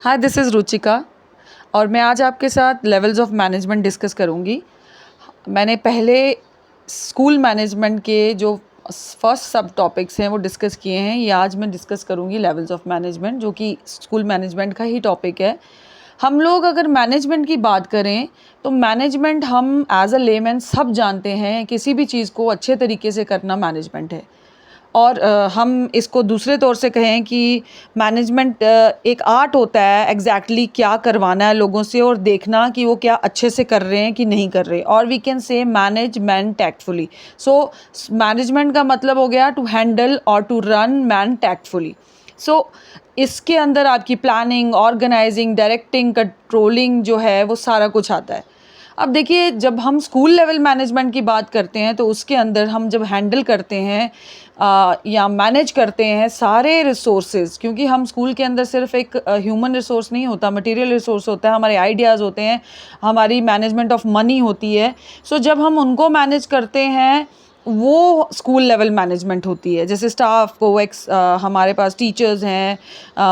Hi, this is Ruchika और मैं आज आपके साथ लेवल्स ऑफ मैनेजमेंट डिस्कस करूँगी। मैंने पहले स्कूल मैनेजमेंट के जो फर्स्ट सब टॉपिक्स हैं वो डिस्कस किए हैं। ये आज मैं डिस्कस करूँगी लेवल्स ऑफ मैनेजमेंट, जो कि स्कूल मैनेजमेंट का ही टॉपिक है। हम लोग अगर मैनेजमेंट की बात करें तो मैनेजमेंट हम एज अ लेमैन सब जानते हैं, किसी भी चीज़ को अच्छे तरीके से करना मैनेजमेंट है। और हम इसको दूसरे तौर से कहें कि मैनेजमेंट एक आर्ट होता है एग्जैक्टली क्या करवाना है लोगों से और देखना कि वो क्या अच्छे से कर रहे हैं कि नहीं कर रहे, और we can say management tactfully. So management का मतलब हो गया टू हैंडल और to run man tactfully. So इसके अंदर आपकी प्लानिंग, ऑर्गेनाइजिंग, डायरेक्टिंग, कंट्रोलिंग जो है वो सारा कुछ आता है। अब देखिए, जब हम स्कूल लेवल मैनेजमेंट की बात करते हैं तो उसके अंदर हम जब हैंडल करते हैं या मैनेज करते हैं सारे रिसोर्सेज, क्योंकि हम स्कूल के अंदर सिर्फ एक ह्यूमन रिसोर्स नहीं होता, मटेरियल रिसोर्स होता है, हमारे आइडियाज़ होते हैं, हमारी मैनेजमेंट ऑफ मनी होती है। सो जब हम उनको मैनेज करते हैं वो स्कूल लेवल मैनेजमेंट होती है। जैसे स्टाफ को हमारे पास टीचर्स हैं,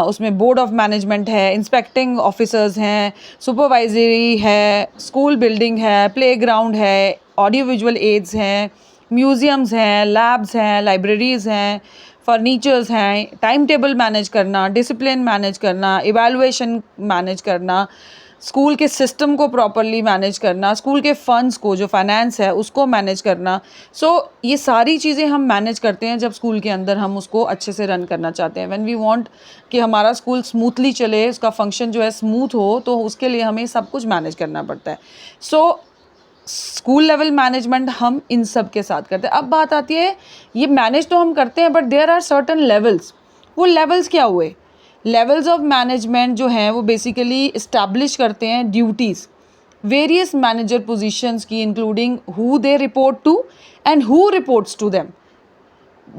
उसमें बोर्ड ऑफ मैनेजमेंट है, इंस्पेक्टिंग ऑफिसर्स हैं, सुपरवाइजरी है, स्कूल बिल्डिंग है, प्लेग्राउंड है, ऑडियो विजुअल एड्स हैं, म्यूज़ियम्स हैं, लैब्स हैं, लाइब्रेरीज़ हैं, फर्नीचर्स हैं, टाइम टेबल मैनेज करना, डिसिप्लिन मैनेज करना, इवैल्यूएशन मैनेज करना, स्कूल के सिस्टम को प्रॉपरली मैनेज करना, स्कूल के फंड्स को, जो फाइनेंस है उसको मैनेज करना। सो ये सारी चीज़ें हम मैनेज करते हैं जब स्कूल के अंदर हम उसको अच्छे से रन करना चाहते हैं। व्हेन वी वांट कि हमारा स्कूल स्मूथली चले, उसका फंक्शन जो है स्मूथ हो, तो उसके लिए हमें सब कुछ मैनेज करना पड़ता है। सो स्कूल लेवल मैनेजमेंट हम इन सब के साथ करते हैं। अब बात आती है, ये मैनेज तो हम करते हैं but there are certain levels. वो लेवल्स क्या हुए? लेवल्स ऑफ मैनेजमेंट जो हैं वो बेसिकली इस्टेब्लिश करते हैं ड्यूटीज़ वेरियस मैनेजर पोजीशंस की, including who they report to and who reports to them.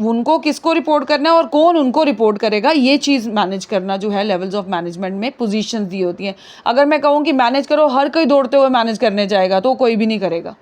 उनको किसको रिपोर्ट करना है और कौन उनको रिपोर्ट करेगा, ये चीज़ मैनेज करना जो है लेवल्स ऑफ मैनेजमेंट में पोजीशंस दी होती हैं। अगर मैं कहूँ कि मैनेज करो, हर कोई दौड़ते हुए मैनेज करने जाएगा तो कोई भी नहीं करेगा,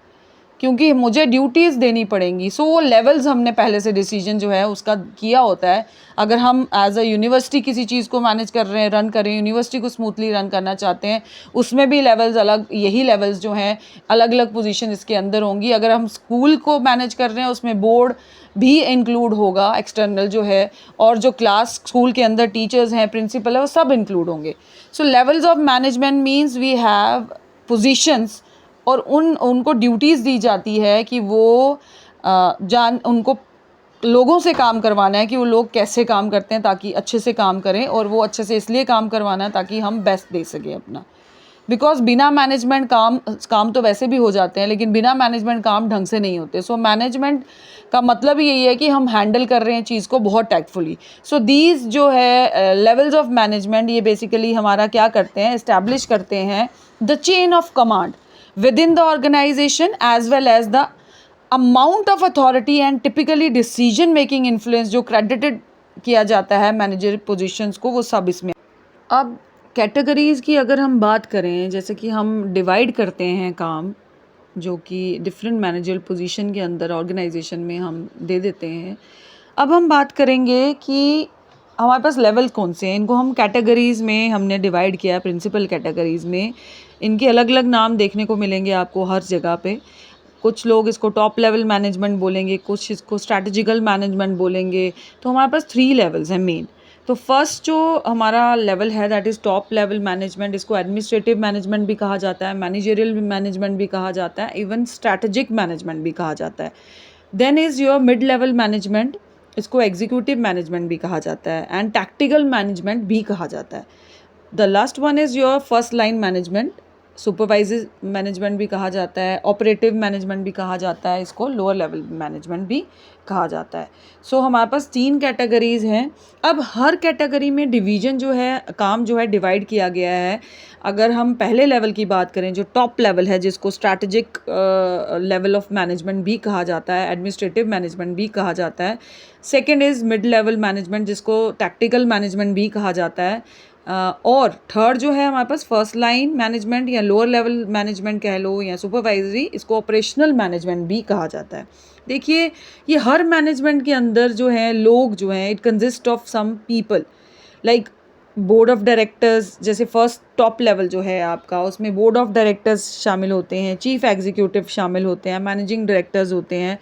क्योंकि मुझे ड्यूटीज़ देनी पड़ेंगी। सो वो लेवल्स हमने पहले से डिसीजन जो है उसका किया होता है। अगर हम एज अ यूनिवर्सिटी किसी चीज़ को मैनेज कर रहे हैं, रन कर रहे हैं, यूनिवर्सिटी को स्मूथली रन करना चाहते हैं, उसमें भी लेवल्स अलग, यही लेवल्स जो हैं अलग अलग पोजीशन इसके अंदर होंगी। अगर हम स्कूल को मैनेज कर रहे हैं उसमें बोर्ड भी इंक्लूड होगा, एक्सटर्नल जो है, और जो क्लास स्कूल के अंदर टीचर्स हैं, प्रिंसिपल है, वो सब इंक्लूड होंगे। So levels of management means we have positions और उनको ड्यूटीज़ दी जाती है कि वो उनको लोगों से काम करवाना है कि वो लोग कैसे काम करते हैं ताकि अच्छे से काम करें, और वो अच्छे से इसलिए काम करवाना है ताकि हम बेस्ट दे सकें अपना। बिकॉज बिना मैनेजमेंट काम तो वैसे भी हो जाते हैं, लेकिन बिना मैनेजमेंट काम ढंग से नहीं होते। सो मैनेजमेंट का मतलब यही है कि हम हैंडल कर रहे हैं चीज़ को बहुत टैक्टफुली। सो दीज जो है लेवल्स ऑफ मैनेजमेंट, ये बेसिकली हमारा क्या करते हैं, इस्टेब्लिश करते हैं the chain of command within the organization as well as the amount of authority and typically decision making influence जो credited किया जाता है मैनेजर पोजीशंस को, वो सब इसमें। अब कैटेगरीज़ की अगर हम बात करें, जैसे कि हम डिवाइड करते हैं काम, जो कि डिफरेंट मैनेजर पोजीशन के अंदर ऑर्गेनाइजेशन में हम दे देते हैं। अब हम बात करेंगे कि हमारे पास लेवल कौन से हैं। इनको हम कैटेगरीज़ में हमने डिवाइड किया, प्रिंसिपल कैटेगरीज़ में। इनके अलग अलग नाम देखने को मिलेंगे आपको हर जगह पे। कुछ लोग इसको टॉप लेवल मैनेजमेंट बोलेंगे, कुछ इसको स्ट्रैटेजिकल मैनेजमेंट बोलेंगे। तो हमारे पास 3 लेवल्स हैं मेन। तो फर्स्ट जो हमारा लेवल है that is top level management. इसको एडमिनिस्ट्रेटिव मैनेजमेंट भी कहा जाता है, मैनेजरियल मैनेजमेंट भी कहा जाता है, इवन स्ट्रैटेजिक मैनेजमेंट भी कहा जाता है। Then is your mid level management, इसको एग्जीक्यूटिव मैनेजमेंट भी कहा जाता है, एंड टैक्टिकल मैनेजमेंट भी कहा जाता है। The last one is your first line management, supervisor management भी कहा जाता है, ऑपरेटिव मैनेजमेंट भी कहा जाता है, इसको लोअर लेवल मैनेजमेंट भी कहा जाता है। सो हमारे पास 3 कैटेगरीज़ हैं। अब हर कैटेगरी में डिवीज़न जो है, काम जो है डिवाइड किया गया है। अगर हम पहले लेवल की बात करें जो टॉप लेवल है, जिसको स्ट्रैटेजिक लेवल ऑफ मैनेजमेंट भी कहा जाता है, एडमिनिस्ट्रेटिव मैनेजमेंट भी कहा जाता है। Second is mid level management, जिसको टैक्टिकल मैनेजमेंट भी कहा जाता है। और थर्ड जो है हमारे पास फर्स्ट लाइन मैनेजमेंट या लोअर लेवल मैनेजमेंट कह लो या सुपरवाइजरी, इसको ऑपरेशनल मैनेजमेंट भी कहा जाता है। देखिए, ये हर मैनेजमेंट के अंदर जो है लोग जो हैं, it consist of some people, like board of directors, जैसे फर्स्ट टॉप लेवल जो है आपका, उसमें बोर्ड ऑफ डायरेक्टर्स शामिल होते हैं, चीफ एग्जीक्यूटिव शामिल होते हैं, मैनेजिंग डायरेक्टर्स होते हैं।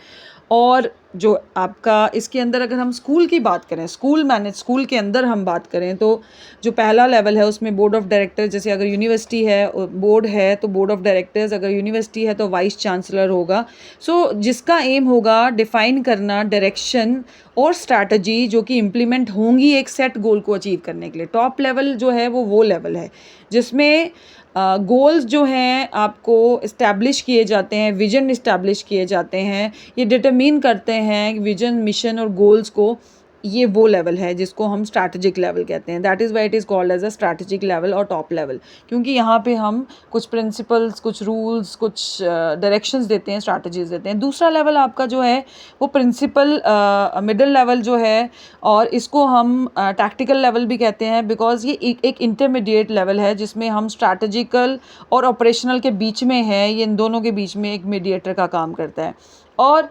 और जो आपका इसके अंदर अगर हम स्कूल की बात करें, स्कूल के अंदर हम बात करें, तो जो पहला लेवल है उसमें बोर्ड ऑफ डायरेक्टर्स, जैसे अगर यूनिवर्सिटी है, बोर्ड है तो बोर्ड ऑफ डायरेक्टर्स, अगर यूनिवर्सिटी है तो वाइस चांसलर होगा। सो जिसका एम होगा डिफाइन करना डायरेक्शन और स्ट्रैटेजी जो कि इम्प्लीमेंट होंगी एक सेट गोल को अचीव करने के लिए। टॉप लेवल जो है वो लेवल है जिसमें गोल्स जो हैं आपको इस्टेब्लिश किए जाते हैं, विजन इस्टेब्लिश किए जाते हैं, ये डिटरमिन करते हैं विजन, मिशन और गोल्स को। ये वो लेवल है जिसको हम स्ट्रैटेजिक लेवल कहते हैं। That is why it is called as a strategic level और टॉप लेवल, क्योंकि यहाँ पे हम कुछ प्रिंसिपल्स, कुछ रूल्स, कुछ डायरेक्शंस देते हैं, स्ट्रैटेजीज देते हैं। दूसरा लेवल आपका जो है वो प्रिंसिपल मिडिल लेवल जो है, और इसको हम टैक्टिकल लेवल भी कहते हैं, बिकॉज ये एक इंटरमीडिएट लेवल है जिसमें हम स्ट्रैटेजिकल और ऑपरेशनल के बीच में है, ये इन दोनों के बीच में एक मीडिएटर का काम करता है। और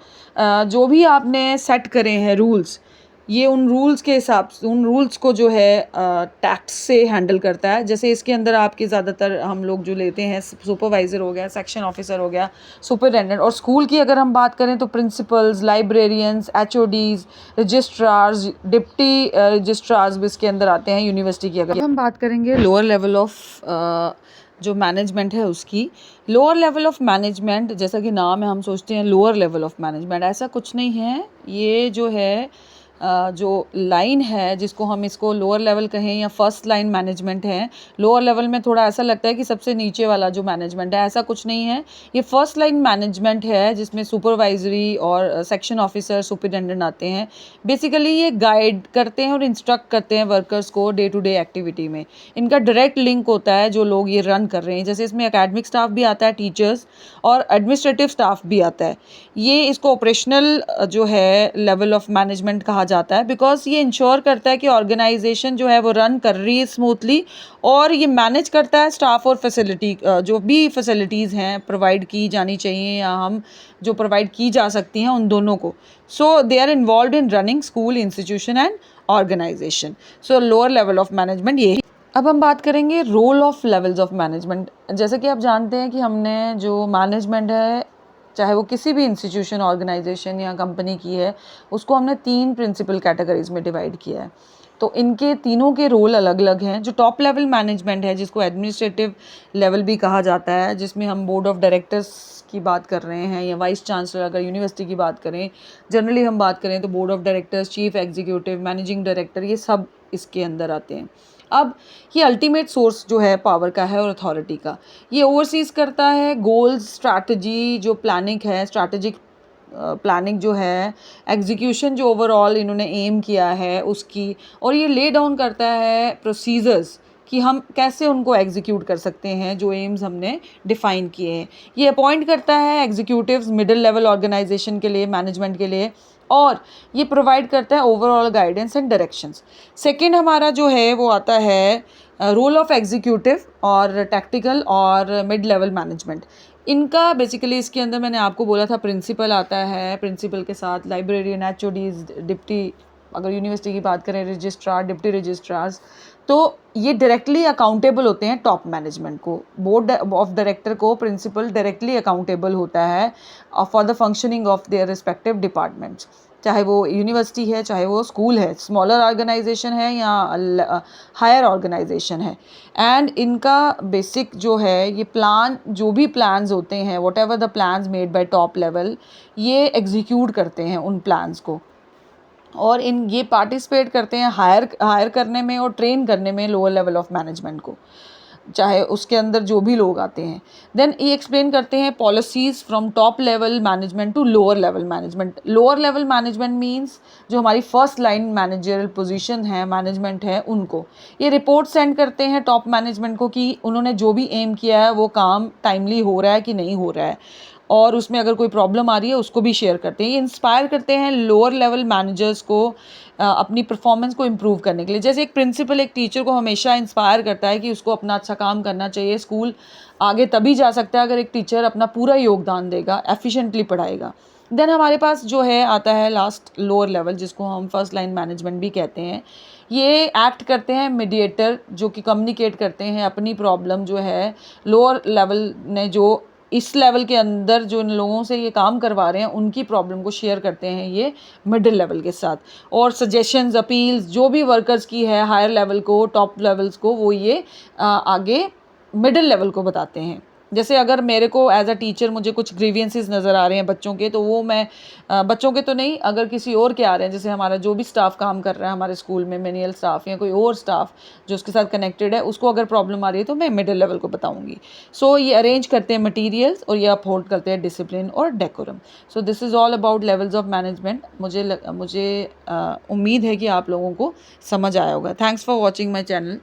जो भी आपने सेट करे हैं रूल्स, ये उन रूल्स के हिसाब से, उन रूल्स को जो है टैक्ट से हैंडल करता है। जैसे इसके अंदर आपके ज़्यादातर हम लोग जो लेते हैं, सुपरवाइज़र हो गया, सेक्शन ऑफिसर हो गया, सुपरिटेंडेंट। और स्कूल की अगर हम बात करें तो principles, librarians, HODs, registrars, deputy registrars भी इसके अंदर आते हैं यूनिवर्सिटी की। अगर हम बात करेंगे लोअर लेवल ऑफ जो मैनेजमेंट है उसकी, लोअर लेवल ऑफ मैनेजमेंट, जैसा कि नाम है हम सोचते हैं लोअर लेवल ऑफ मैनेजमेंट, ऐसा कुछ नहीं है। ये जो है जो लाइन है जिसको हम इसको लोअर लेवल कहें या फर्स्ट लाइन मैनेजमेंट है, लोअर लेवल में थोड़ा ऐसा लगता है कि सबसे नीचे वाला जो मैनेजमेंट है, ऐसा कुछ नहीं है। ये फर्स्ट लाइन मैनेजमेंट है जिसमें सुपरवाइजरी और सेक्शन ऑफिसर, सुपरिटेंडेंट आते हैं। बेसिकली ये गाइड करते हैं और इंस्ट्रक्ट करते हैं वर्कर्स को डे टू डे एक्टिविटी में। इनका डायरेक्ट लिंक होता है जो लोग ये रन कर रहे हैं, जैसे इसमें एकेडमिक स्टाफ भी आता है, टीचर्स, और एडमिनिस्ट्रेटिव स्टाफ भी आता है। ये इसको ऑपरेशनल जो है लेवल ऑफ मैनेजमेंट कहा जाता है, बिकॉज ये इंश्योर करता है कि ऑर्गेनाइजेशन जो है वो रन कर रही है स्मूथली, और ये मैनेज करता है स्टाफ और फैसिलिटी, जो भी फैसिलिटीज़ हैं प्रोवाइड की जानी चाहिए या हम जो प्रोवाइड की जा सकती हैं उन दोनों को। So they are involve in running school, institution and organisation. So lower level of management ये। अब हम बात करेंगे role of levels of management. जैसे कि आप जानते हैं कि हमने जो मैनेजमेंट है, चाहे वो किसी भी इंस्टीट्यूशन, ऑर्गेनाइजेशन या कंपनी की है, उसको हमने 3 प्रिंसिपल कैटेगरीज में डिवाइड किया है। तो इनके तीनों के रोल अलग अलग हैं। जो टॉप लेवल मैनेजमेंट है, जिसको एडमिनिस्ट्रेटिव लेवल भी कहा जाता है, जिसमें हम बोर्ड ऑफ डायरेक्टर्स की बात कर रहे हैं या वाइस चांसलर, अगर यूनिवर्सिटी की बात करें, जनरली हम बात करें तो board of directors, chief executive, managing director, ये सब इसके अंदर आते हैं। अब ये अल्टीमेट सोर्स जो है पावर का है और अथॉरिटी का, ये ओवरसीज करता है गोल्स, स्ट्रैटेजी, जो प्लानिंग है, स्ट्रैटेजिक प्लानिंग जो है, एग्जीक्यूशन जो ओवरऑल इन्होंने एम किया है उसकी, और ये ले डाउन करता है प्रोसीजर्स कि हम कैसे उनको एग्जीक्यूट कर सकते हैं जो एम्स हमने डिफ़ाइन किए हैं। ये अपॉइंट करता है एग्जीक्यूटिव्स मिडिल लेवल ऑर्गेनाइजेशन के लिए, मैनेजमेंट के लिए, और ये प्रोवाइड करता है overall guidance and directions. Second हमारा जो है वो आता है रोल ऑफ एग्जीक्यूटिव और टैक्टिकल और मिड लेवल मैनेजमेंट। इनका बेसिकली इसके अंदर मैंने आपको बोला था प्रिंसिपल आता है, प्रिंसिपल के साथ लाइब्रेरियन, HODs, डिप्टी, अगर यूनिवर्सिटी की बात करें रजिस्ट्रार, डिप्टी रजिस्ट्रार्स, तो ये डायरेक्टली अकाउंटेबल होते हैं टॉप मैनेजमेंट को। बोर्ड ऑफ डायरेक्टर को प्रिंसिपल डायरेक्टली अकाउंटेबल होता है for the functioning of their respective departments, चाहे वो यूनिवर्सिटी है, चाहे वो स्कूल है, स्मॉलर ऑर्गेनाइजेशन है या हायर ऑर्गेनाइजेशन है। एंड इनका बेसिक जो है ये प्लान, जो भी प्लान्स होते हैं, what ever the plans made by top level, ये एग्जीक्यूट करते हैं उन प्लान्स को, और ये पार्टिसिपेट करते हैं हायर करने में और ट्रेन करने में लोअर लेवल ऑफ मैनेजमेंट को, चाहे उसके अंदर जो भी लोग आते हैं। देन ये एक्सप्लेन करते हैं policies from top level management to lower level management. Lower level management means जो हमारी फर्स्ट लाइन मैनेजरियल पोजीशन है, मैनेजमेंट है, उनको ये रिपोर्ट सेंड करते हैं टॉप मैनेजमेंट को कि उन्होंने जो भी एम किया है वो काम टाइमली हो रहा है कि नहीं हो रहा है, और उसमें अगर कोई प्रॉब्लम आ रही है उसको भी शेयर करते हैं। ये इंस्पायर करते हैं लोअर लेवल मैनेजर्स को अपनी परफॉर्मेंस को इम्प्रूव करने के लिए। जैसे एक प्रिंसिपल एक टीचर को हमेशा इंस्पायर करता है कि उसको अपना अच्छा काम करना चाहिए, स्कूल आगे तभी जा सकता है अगर एक टीचर अपना पूरा योगदान देगा, एफिशिएंटली पढ़ाएगा। देन हमारे पास जो है आता है लास्ट लोअर लेवल, जिसको हम फर्स्ट लाइन मैनेजमेंट भी कहते हैं। ये एक्ट करते हैं मीडिएटर, जो कि कम्युनिकेट करते हैं अपनी प्रॉब्लम जो है लोअर लेवल ने, जो इस लेवल के अंदर जो इन लोगों से ये काम करवा रहे हैं उनकी प्रॉब्लम को शेयर करते हैं ये मिडिल लेवल के साथ। और सजेशंस, अपील्स जो भी वर्कर्स की है हायर लेवल को, टॉप लेवल्स को, वो ये आगे मिडिल लेवल को बताते हैं। जैसे अगर मेरे को एज अ टीचर मुझे कुछ ग्रीवियंसेस नज़र आ रहे हैं बच्चों के, तो वो मैं बच्चों के तो नहीं, अगर किसी और के आ रहे हैं, जैसे हमारा जो भी स्टाफ काम कर रहा है हमारे स्कूल में, मैनुअल स्टाफ या कोई और स्टाफ जो उसके साथ कनेक्टेड है, उसको अगर प्रॉब्लम आ रही है तो मैं मिडिल लेवल को बताऊंगी। सो ये अरेंज करते हैं मटीरियल्स और ये अपहोल्ड करते हैं डिसिप्लिन और decorum. So this is all about levels of management. मुझे उम्मीद है कि आप लोगों को समझ आया होगा। Thanks for watching my channel.